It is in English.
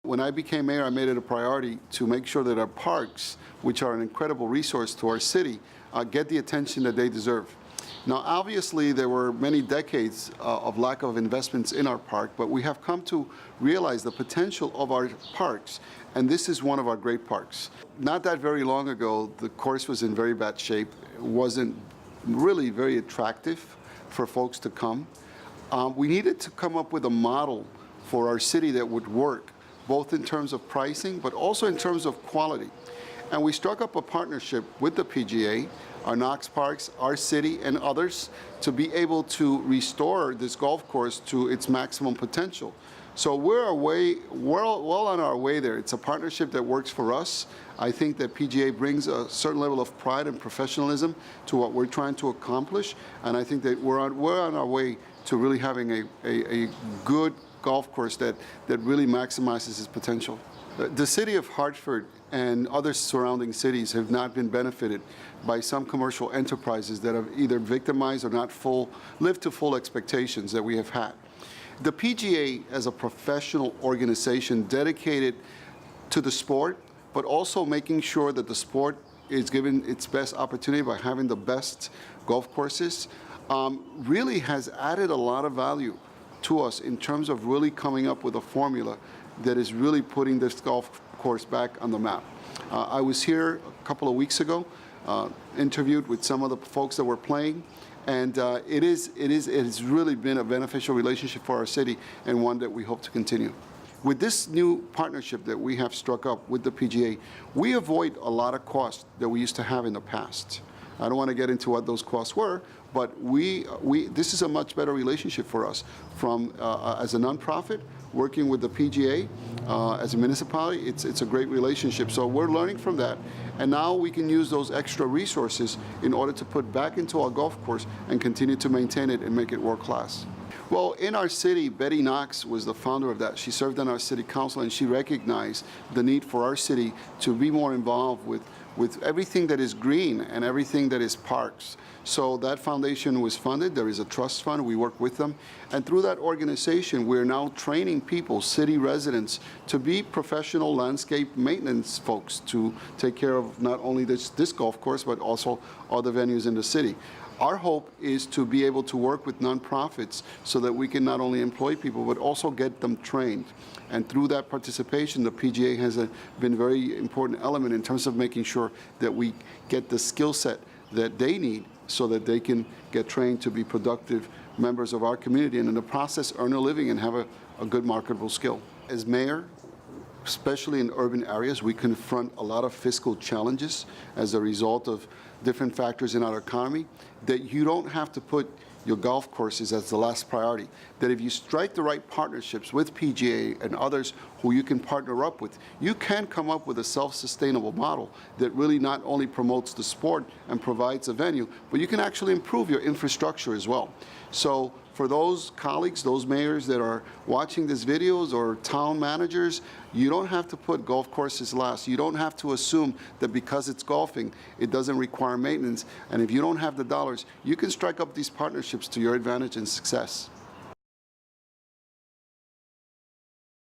When I became mayor, I made it a priority to make sure that our parks, which are an incredible resource to our city, get the attention that they deserve. Now, obviously, there were many decades of lack of investments in our park, but we have come to realize the potential of our parks, and this is one of our great parks. Not that very long ago, the course was in very bad shape. It wasn't really very attractive for folks to come. We needed to come up with a model for our city that would work, both in terms of pricing, but also in terms of quality. And we struck up a partnership with the PGA, our Knox Parks, our city, and others to be able to restore this golf course to its maximum potential. So we're well on our way there. It's a partnership that works for us. I think that PGA brings a certain level of pride and professionalism to what we're trying to accomplish, and I think that we're on our way to really having a good golf course that really maximizes its potential. The City of Hartford and other surrounding cities have not been benefited by some commercial enterprises that have either victimized or not lived to full expectations that we have had. The PGA, as a professional organization dedicated to the sport, but also making sure that the sport is given its best opportunity by having the best golf courses, really has added a lot of value to us in terms of really coming up with a formula that is really putting this golf course back on the map. I was here a couple of weeks ago, interviewed with some of the folks that were playing, and it has really been a beneficial relationship for our city and one that we hope to continue. With this new partnership that we have struck up with the PGA, we avoid a lot of costs that we used to have in the past. I don't want to get into what those costs were, but this is a much better relationship for us from as a nonprofit working with the PGA as a municipality. It's a great relationship. So we're learning from that, and now we can use those extra resources in order to put back into our golf course and continue to maintain it and make it world class. Well, in our city, Betty Knox was the founder of that. She served on our city council, and she recognized the need for our city to be more involved with everything that is green and everything that is parks. So that foundation was funded. There is a trust fund. We work with them. And through that organization, we're now training people, city residents, to be professional landscape maintenance folks to take care of not only this golf course, but also other venues in the city. Our hope is to be able to work with nonprofits so that we can not only employ people, but also get them trained. And through that participation, the PGA has been a very important element in terms of making sure that we get the skill set that they need so that they can get trained to be productive members of our community and in the process earn a living and have a good marketable skill. As mayor, especially in urban areas, we confront a lot of fiscal challenges as a result of different factors in our economy, that you don't have to put your golf courses as the last priority. That if you strike the right partnerships with PGA and others who you can partner up with, you can come up with a self-sustainable model that really not only promotes the sport and provides a venue, but you can actually improve your infrastructure as well. So for those colleagues, those mayors that are watching these videos or town managers, you don't have to put golf courses last. You don't have to assume that because it's golfing, it doesn't require maintenance. And if you don't have the dollars, you can strike up these partnerships to your advantage and success.